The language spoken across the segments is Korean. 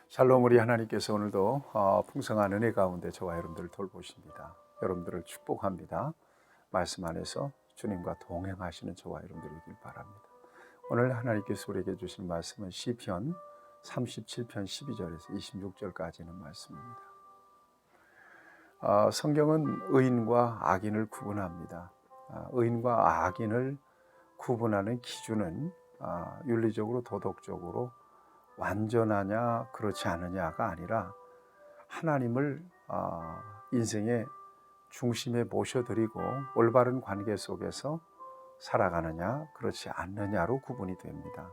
샬롬, 우리 하나님께서 오늘도 풍성한 은혜 가운데 저와 여러분들을 돌보십니다. 여러분들을 축복합니다. 말씀 안에서 주님과 동행하시는 저와 여러분들이길 바랍니다. 오늘 하나님께서 우리에게 주신 말씀은 시편 37편 12절에서 26절까지는 말씀입니다. 성경은 의인과 악인을 구분합니다. 의인과 악인을 구분하는 기준은 윤리적으로 도덕적으로 완전하냐 그렇지 않느냐가 아니라 하나님을 인생의 중심에 모셔드리고 올바른 관계 속에서 살아가느냐 그렇지 않느냐로 구분이 됩니다.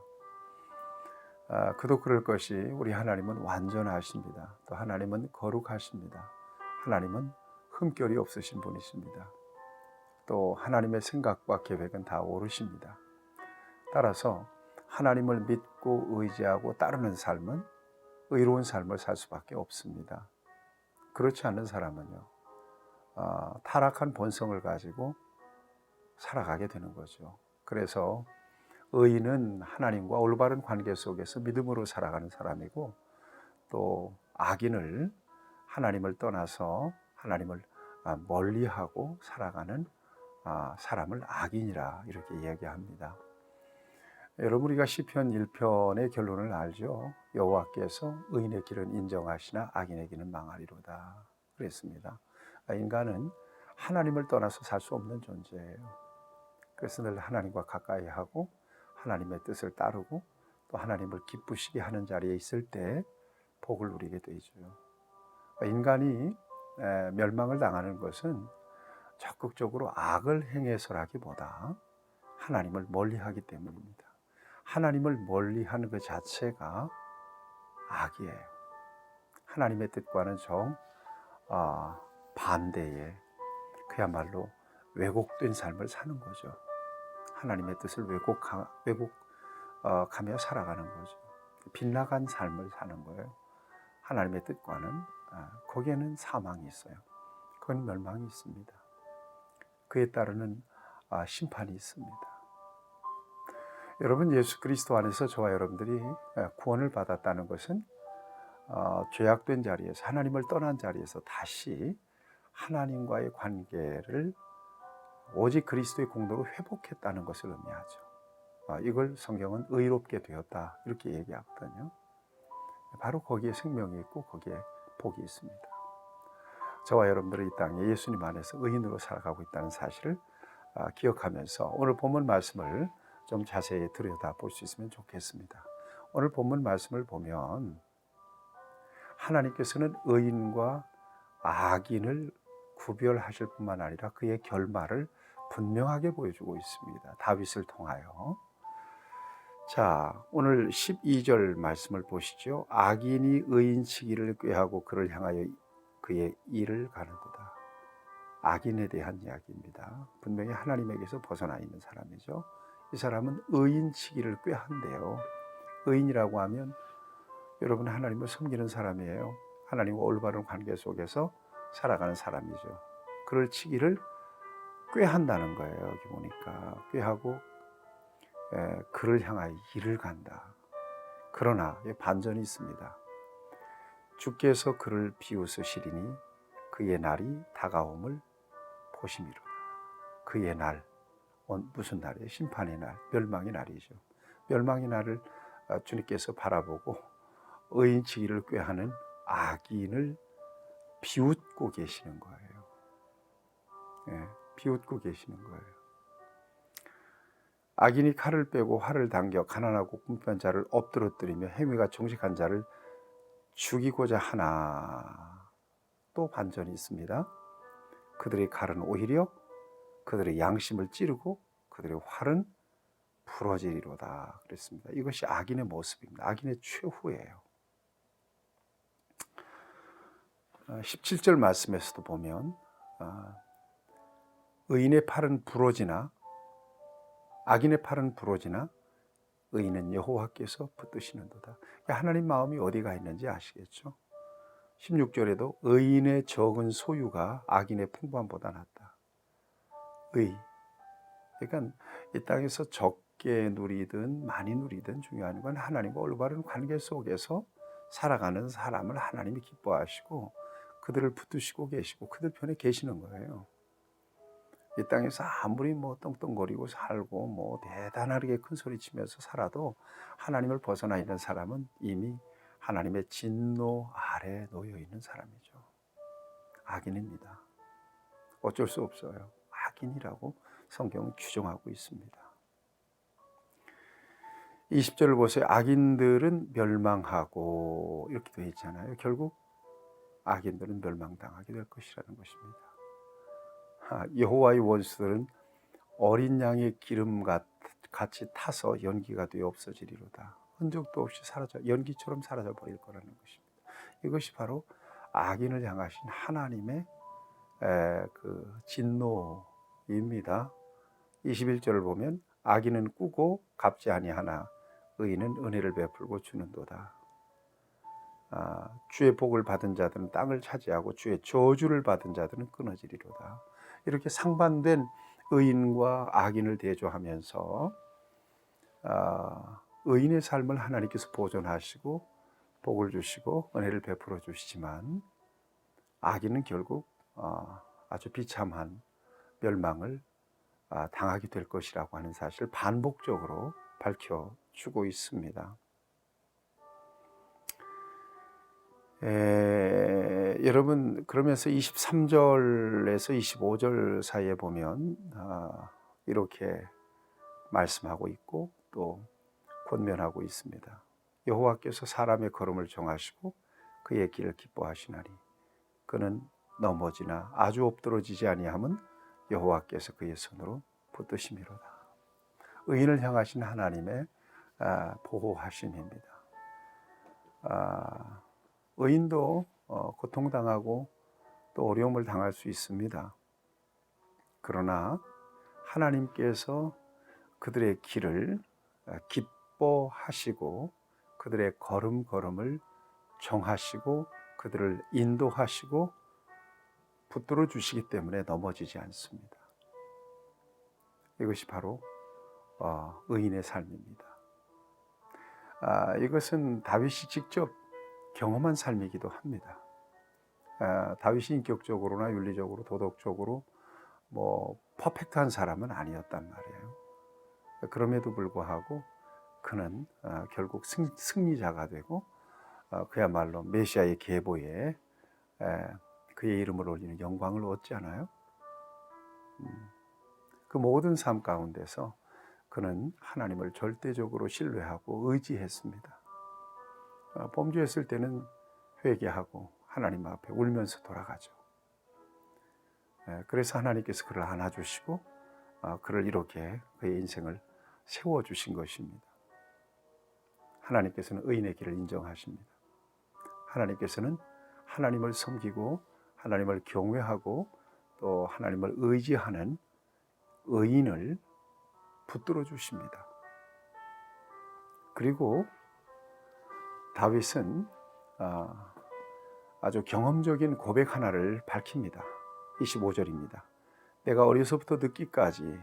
그도 그럴 것이 우리 하나님은 완전하십니다. 또 하나님은 거룩하십니다. 하나님은 흠결이 없으신 분이십니다. 또 하나님의 생각과 계획은 다 옳으십니다. 따라서 하나님을 믿고 의지하고 따르는 삶은 의로운 삶을 살 수밖에 없습니다. 그렇지 않는 사람은요, 타락한 본성을 가지고 살아가게 되는 거죠. 그래서 의인은 하나님과 올바른 관계 속에서 믿음으로 살아가는 사람이고, 또 악인을 하나님을 떠나서 하나님을 멀리하고 살아가는 사람을 악인이라 이렇게 이야기합니다. 여러분, 우리가 시편 1편의 결론을 알죠. 여호와께서 의인의 길은 인정하시나 악인의 길은 망하리로다 그랬습니다. 인간은 하나님을 떠나서 살 수 없는 존재예요. 그래서 늘 하나님과 가까이 하고 하나님의 뜻을 따르고 또 하나님을 기쁘시게 하는 자리에 있을 때 복을 누리게 되죠. 인간이 멸망을 당하는 것은 적극적으로 악을 행해서라기보다 하나님을 멀리하기 때문입니다. 하나님을 멀리하는 그 자체가 악이에요. 하나님의 뜻과는 정 반대의 그야말로 왜곡된 삶을 사는 거죠. 하나님의 뜻을 왜곡하며 살아가는 거죠. 빗나간 삶을 사는 거예요. 하나님의 뜻과는 거기에는 사망이 있어요. 그건 멸망이 있습니다. 그에 따르는 심판이 있습니다. 여러분, 예수 그리스도 안에서 저와 여러분들이 구원을 받았다는 것은 죄악된 자리에서 하나님을 떠난 자리에서 다시 하나님과의 관계를 오직 그리스도의 공로로 회복했다는 것을 의미하죠. 이걸 성경은 의롭게 되었다 이렇게 얘기하거든요. 바로 거기에 생명이 있고 거기에 복이 있습니다. 저와 여러분들은 이 땅에 예수님 안에서 의인으로 살아가고 있다는 사실을 기억하면서 오늘 본문 말씀을 좀 자세히 들여다볼 수 있으면 좋겠습니다. 오늘 본문 말씀을 보면 하나님께서는 의인과 악인을 구별하실 뿐만 아니라 그의 결말을 분명하게 보여주고 있습니다. 다윗을 통하여. 자, 오늘 12절 말씀을 보시죠. 악인이 의인 치기를 꾀하고 그를 향하여 그의 일을 가는도다. 악인에 대한 이야기입니다. 분명히 하나님에게서 벗어나 있는 사람이죠. 이 사람은 의인치기를 꾀한대요. 의인이라고 하면 여러분 하나님을 섬기는 사람이에요. 하나님과 올바른 관계 속에서 살아가는 사람이죠. 그를 치기를 꾀한다는 거예요. 여기 보니까 꾀하고 그를 향하여 일을 간다. 그러나 반전이 있습니다. 주께서 그를 비웃으시리니 그의 날이 다가옴을 보심이로다. 그의 날, 무슨 날이에요? 심판의 날, 멸망의 날이죠. 멸망의 날을 주님께서 바라보고 의인치기를 꾀하는 악인을 비웃고 계시는 거예요. 비웃고 계시는 거예요. 악인이 칼을 빼고 활을 당겨 가난하고 궁핍한 자를 엎드러뜨리며 행위가 정직한 자를 죽이고자 하나. 또 반전이 있습니다. 그들의 칼은 오히려 그들의 양심을 찌르고 그들의 활은 부러지리로다 그랬습니다. 이것이 악인의 모습입니다. 악인의 최후예요. 17절 말씀에서도 보면 의인의 팔은 부러지나 악인의 팔은 부러지나 의인은 여호와께서 붙드시는도다. 하나님 마음이 어디가 있는지 아시겠죠? 16절에도 의인의 적은 소유가 악인의 풍부함보다 낫다. 그러니까 이 땅에서 적게 누리든 많이 누리든 중요한 건 하나님과 올바른 관계 속에서 살아가는 사람을 하나님이 기뻐하시고 그들을 붙드시고 계시고 그들 편에 계시는 거예요. 이 땅에서 아무리 뭐 떵떵거리고 살고 뭐 대단하게 큰 소리 치면서 살아도 하나님을 벗어나 있는 사람은 이미 하나님의 진노 아래 놓여 있는 사람이죠. 악인입니다. 어쩔 수 없어요. 악인이라고 성경은 규정하고 있습니다. 20절을 보세요. 악인들은 멸망하고 이렇게 되어 있잖아요. 결국 악인들은 멸망당하게 될 것이라는 것입니다. 여호와의 원수들은 어린 양의 기름 같이 타서 연기가 되어 없어지리로다. 흔적도 없이 연기처럼 사라져 버릴 거라는 것입니다. 이것이 바로 악인을 향하신 하나님의 그 진노입니다. 21절을 보면 악인은 꾸고 갚지 아니하나 의인은 은혜를 베풀고 주는도다. 주의 복을 받은 자들은 땅을 차지하고 주의 저주를 받은 자들은 끊어지리로다. 이렇게 상반된 의인과 악인을 대조하면서 의인의 삶을 하나님께서 보존하시고 복을 주시고 은혜를 베풀어 주시지만 악인은 결국 아주 비참한 멸망을 당하게 될 것이라고 하는 사실을 반복적으로 밝혀주고 있습니다. 여러분, 그러면서 23절에서 25절 사이에 보면 이렇게 말씀하고 있고 또 권면하고 있습니다. 여호와께서 사람의 걸음을 정하시고 그의 길을 기뻐하시나니 그는 넘어지나 아주 엎드러지지 아니함은 여호와께서 그의 손으로 붙드심이로다. 의인을 향하신 하나님의 보호하심입니다. 의인도 고통당하고 또 어려움을 당할 수 있습니다. 그러나 하나님께서 그들의 길을 기뻐하시고 그들의 걸음걸음을 정하시고 그들을 인도하시고 붙들어 주시기 때문에 넘어지지 않습니다. 이것이 바로 의인의 삶입니다. 이것은 다윗이 직접 경험한 삶이기도 합니다. 다윗이 인격적으로나 윤리적으로 도덕적으로 뭐 퍼펙트한 사람은 아니었단 말이에요. 그럼에도 불구하고 그는 결국 승리자가 되고 그야말로 메시아의 계보에 그의 이름을 올리는 영광을 얻잖아요. 그 모든 삶 가운데서 그는 하나님을 절대적으로 신뢰하고 의지했습니다. 범죄했을 때는 회개하고 하나님 앞에 울면서 돌아가죠. 그래서 하나님께서 그를 안아주시고 그를 이렇게 그의 인생을 세워주신 것입니다. 하나님께서는 의인의 길을 인정하십니다. 하나님께서는 하나님을 섬기고 하나님을 경외하고 또 하나님을 의지하는 의인을 붙들어 주십니다. 그리고 다윗은 아주 경험적인 고백 하나를 밝힙니다. 25절입니다. 내가 어려서부터 늙기까지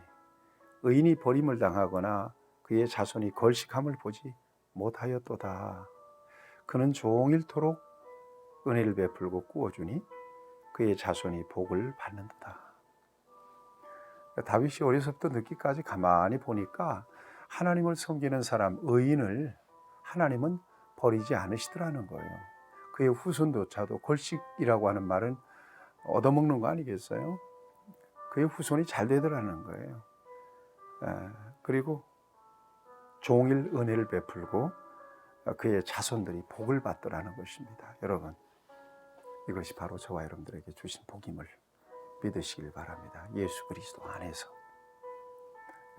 의인이 버림을 당하거나 그의 자손이 걸식함을 보지 못하였도다. 그는 종일토록 은혜를 베풀고 꾸어주니 그의 자손이 복을 받는도다. 다윗이 어려서부터 늙기까지 가만히 보니까 하나님을 섬기는 사람, 의인을 하나님은 버리지 않으시더라는 거예요. 그의 후손조차도 걸식이라고 하는 말은 얻어먹는 거 아니겠어요? 그의 후손이 잘 되더라는 거예요. 그리고 종일 은혜를 베풀고 그의 자손들이 복을 받더라는 것입니다. 여러분, 이것이 바로 저와 여러분들에게 주신 복임을 믿으시길 바랍니다. 예수 그리스도 안에서.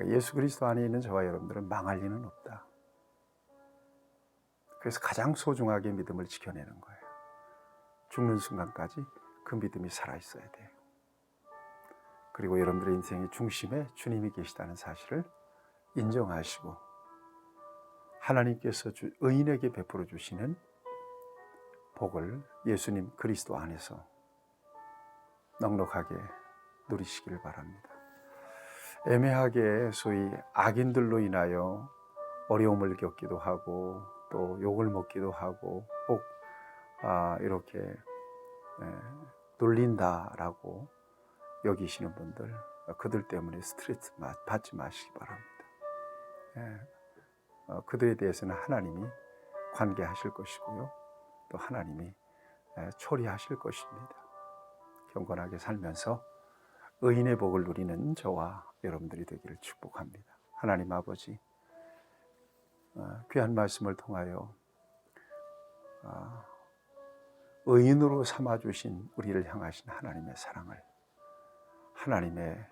예수 그리스도 안에 있는 저와 여러분들은 망할 리는 없다. 그래서 가장 소중하게 믿음을 지켜내는 거예요. 죽는 순간까지 그 믿음이 살아있어야 돼요. 그리고 여러분들의 인생의 중심에 주님이 계시다는 사실을 인정하시고 하나님께서 의인에게 베풀어 주시는 복을 예수님 그리스도 안에서 넉넉하게 누리시길 바랍니다. 애매하게 소위 악인들로 인하여 어려움을 겪기도 하고 또 욕을 먹기도 하고 꼭 이렇게 놀린다라고 여기시는 분들, 그들 때문에 스트레스 받지 마시기 바랍니다. 그들에 대해서는 하나님이 관계하실 것이고요, 또 하나님이 처리하실 것입니다. 경건하게 살면서 의인의 복을 누리는 저와 여러분들이 되기를 축복합니다. 하나님 아버지, 귀한 말씀을 통하여 의인으로 삼아주신 우리를 향하신 하나님의 사랑을, 하나님의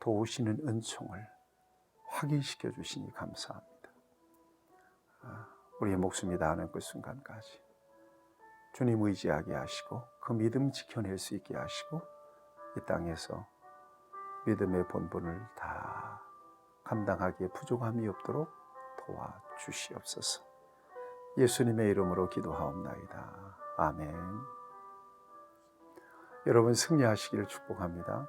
도우시는 은총을 확인시켜 주시니 감사합니다. 우리의 목숨이 다하는 그 순간까지 주님 의지하게 하시고 그 믿음 지켜낼 수 있게 하시고 이 땅에서 믿음의 본분을 다 감당하기에 부족함이 없도록 도와주시옵소서. 예수님의 이름으로 기도하옵나이다. 아멘. 여러분 승리하시기를 축복합니다.